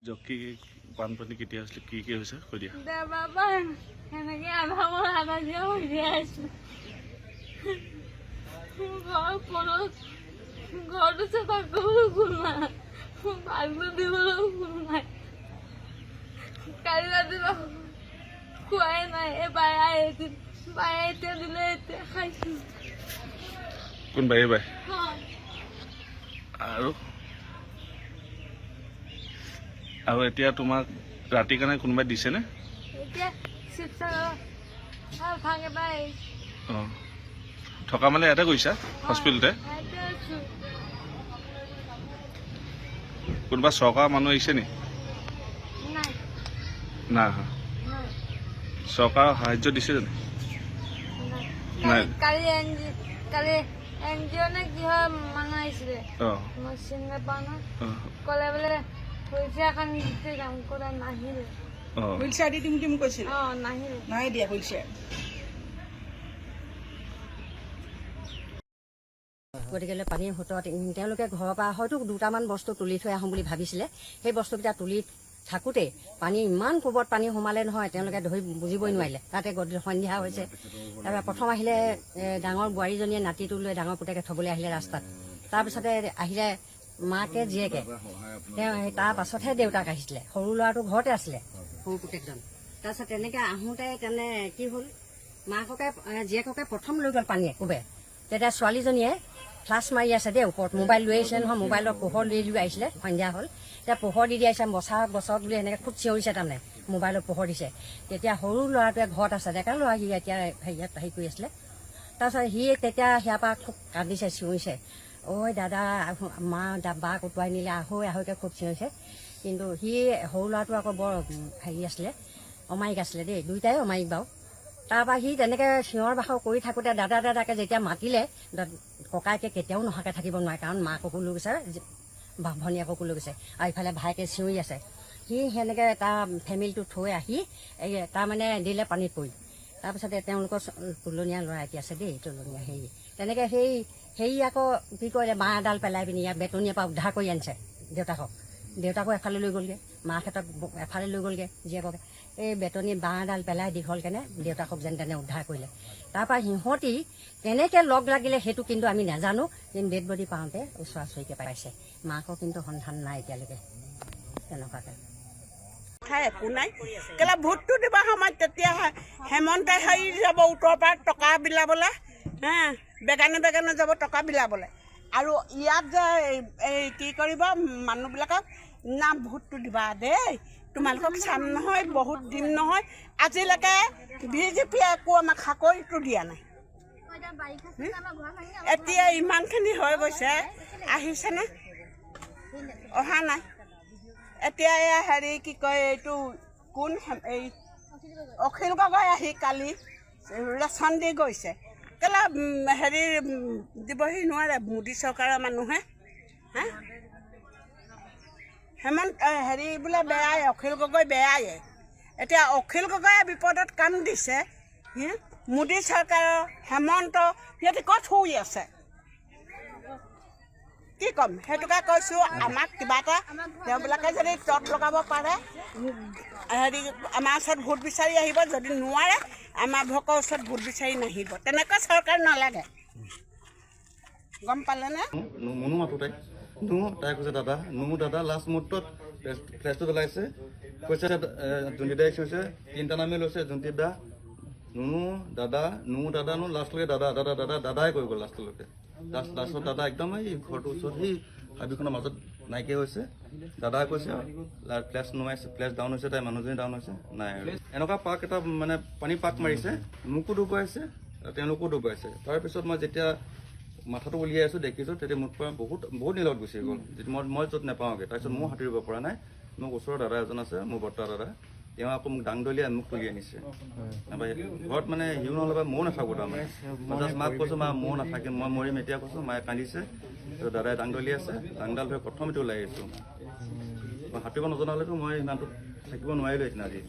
jockey বানপানী কেতিয়া হৈছিল কি হৈছে কৈ দিয়া বাবা এনেকে আধা দিয়া হৈ আছে ঘৰটো চাফা কৰিবলৈ কোন নাই বাগলো দিবলৈ কোন নাই কালি ৰাতি খোৱাই নাই বায়ে এতিয়া দিলে এতিয়া খাইছো কোন বাই আৰু এতিয়া তোমাক ৰাতি কাৰণে কোনোবাই দিছেনে এতিয়া শিৱসাগৰ ভাগ এবাৰ থকা মানে ইয়াতে গৈছা হস্পিটেলতে কোনোবা চৰকাৰৰ মানুহ আহিছে নি নাই চৰকাৰৰ সাহায্য দিছে জানো কালি এনজিঅ' নে কি হয় মানুহ আহিছিলে মই চিনি নাপাওঁ ন ক'লে বোলে পইচা এখন দিছে যাম ক'লে নাহিলে হুইলচেয়াৰ দি দিম কৈছিল নাহিলে নাই দিয়া হুইলচেয়াৰ গতিকে পানীৰ সোঁতত তেওঁলোকে ঘৰৰ পৰা হয়তো দুটামান বস্তু তুলি থৈ আহোঁ বুলি ভাবিছিলে সেই বস্তুকেইটা তুলি থাকোঁতে পানী ইমান কোবত পানী সোমালে নহয় তেওঁলোকে ধৰি বুজিবই নোৱাৰিলে তাতে সন্ধিয়া হৈছে তাৰপৰা প্ৰথম আহিলে ডাঙৰ বোৱাৰীজনীয়ে নাতিটো লৈ ডাঙৰ পুতেকে থ'বলৈ আহিলে ৰাস্তাত তাৰপিছতে আহিলে মাকে জীয়েকে তেওঁ তাৰ পাছতহে দেউতাক আহিছিলে সৰু ল'ৰাটো ঘৰতে আছিলে সৰু পুতেকজন তাৰপিছত তেনেকৈ আহোঁতে কি হ'ল মাককে জীয়েককে প্ৰথম লৈ গ'ল পানীয়ে কোবে তেতিয়া ছোৱালীজনীয়ে ফ্লাছ মাৰি আছে দেই ওপৰত মোবাইল লৈ আহিছিলে নহয় মোবাইলৰ পোহৰ লৈ আহিছিলে সন্ধিয়া হ'ল এতিয়া পোহৰ দি আহিছে বছৰত বুলি এনেকৈ খুব চিঞৰিছে তাৰমানে মোবাইলত পোহৰ দিছে তেতিয়া সৰু ল'ৰাটোৱে ঘৰত আছে ডেকা ল'ৰা সি এতিয়া হেৰিয়াত হেৰি কৰি আছিলে তাৰপিছত সি তেতিয়া সেয়াৰ পৰা খুব কান্দিছে চিঞৰিছে ঐ দাদা মা বাক উটুৱাই নিলে আহৈকে খুব চিঞৰিছে কিন্তু সি সৰু ল'ৰাটো আকৌ বৰ হেৰি আছিলে অমায়িক আছিলে দেই দুয়োটাই অমায়িক বাৰু তাৰপৰা সি তেনেকৈ চিঞৰ বাখৰ কৰি থাকোঁতে দাদাকে যেতিয়া মাতিলে ককাইকে কেতিয়াও নহাকৈ থাকিব নোৱাৰে কাৰণ মাককো লৈ গৈছে ভনীয়েককো লৈ গৈছে আৰু ইফালে ভাইকে চিঞৰি আছে সি সেনেকৈ তাৰ ফেমিলিটো থৈ আহি তাৰমানে দিলে পানীত পৰি তাৰপিছতে তেওঁলোকৰ তুলনীয়া ল'ৰা এতিয়া আছে দেই তুলনীয়া হেৰি তেনেকৈ সেই আকৌ কি কৰিলে বাঁহ এডাল পেলাই পিনি ইয়াক বেতনীয়াৰ পৰা উদ্ধাৰ কৰি আনিছে দেউতাকো এফালে লৈ গ'লগৈ মাকহঁতক এফালে লৈ গ'লগৈ জীয়েককে এই বেতনী বাঁহ এডাল পেলাই দীঘল কেনে দেউতাকক যেন তেনে উদ্ধাৰ কৰিলে তাৰপৰা সিহঁতি কেনেকৈ লগ লাগিলে সেইটো কিন্তু আমি নাজানো কিন্তু ডেড বডি পাওঁতে ওচৰা ওচৰিকৈ পাইছে মাকৰ কিন্তু সন্ধান নাই এতিয়ালৈকে তেনেকুৱাকৈ একো নাই কেলে ভোটটো দিবা সময়ত তেতিয়া হেমন্তে হেৰি যাব উত্তৰৰ পৰা টকা বিলাবলৈ বেগানে যাব টকা বিলাবলৈ আৰু ইয়াত যে এই কি কৰিব মানুহবিলাকক না ভোটটো দিবা দেই তোমালোকক চাম নহয় বহুত দিন নহয় আজিলৈকে বিজেপিয়ে একো আমাক চাকৰিটো দিয়া নাই এতিয়া ইমানখিনি হৈ গৈছে আহিছেনে অহা নাই এতিয়া হেৰি কি কয় এইটো কোন এই অখিল গগৈ আহি কালি ৰেচন দি গৈছে কেলে হেৰি দিবহি নোৱাৰে মোদী চৰকাৰৰ মানুহে হেমন্ত হেৰি বোলে বেয়াই অখিল গগৈ বেয়াই এতিয়া অখিল গগৈয়ে বিপদত কাম দিছে মোদী চৰকাৰৰ হেমন্ত সিহঁতে ক'ত শুই আছে কি ক'ম সেইটোকে কৈছোঁ আমাক কিবা এটা তেওঁবিলাকে যদি তত লগাব পাৰে হেৰি আমাৰ ওচৰত ভোট বিচাৰি আহিব যদি নোৱাৰে আমাৰ ভকৰ ওচৰত ভোট বিচাৰি নাহিব তেনেকুৱা চৰকাৰ নালাগে গম পালেনে মনো মাতো তাই কৈছে দাদা লাষ্ট মুহূৰ্তত ফ্লেছটো জ্বলাইছে কৈছে জোনটিদাই কৈছে তিনিটা নামেই লৈছে জোনটিদা নুনু দাদা লাষ্টলৈকে দাদাই কৈ গ'ল লাষ্টলৈকে লাষ্টত দাদা একদম এই ঘৰটোৰ ওচৰত সেই হাবিখনৰ মাজত নাইকিয়া হৈছে দাদাই কৈছে ফ্লেছ নমাইছে ফ্লেছ ডাউন হৈছে তাই মানুহজনী ডাউন হৈছে নাই আৰু এনেকুৱা পাক এটা মানে পানী পাক মাৰিছে মোকো ডুবাইছে তেওঁলোকো ডুবাইছে তাৰপিছত মই যেতিয়া মাথাটো উলিয়াই আছোঁ দেখিছোঁ তেতিয়া মোৰ পৰা বহুত নিলত গুচি গ'ল মই য'ত নাপাওঁগৈ তাৰপিছত মোৰ সাঁতুৰিব পৰা নাই মোক ওচৰৰ দাদা এজন আছে মোৰ বৰ্তা দাদা তেওঁ আকৌ মোক দাং দলিয়াই মোক তুলি আনিছে ঘৰত মানে সিও নহ'লে বা ময়ো নাথাকোঁ তাৰমানে মই জাষ্ট মাক কৈছোঁ মা ময়ো নাথাকিম মই মৰিম এতিয়া কৈছোঁ মায়ে কান্দিছে দাদাই দাং দলিয়াইছে দাংডাল ধৰি প্ৰথমতে ওলাই আহিছোঁ মই সাঁতুৰিব নজনা হ'লেতো মই ইমানটো থাকিব নোৱাৰিলোঁ এতিয়া আজি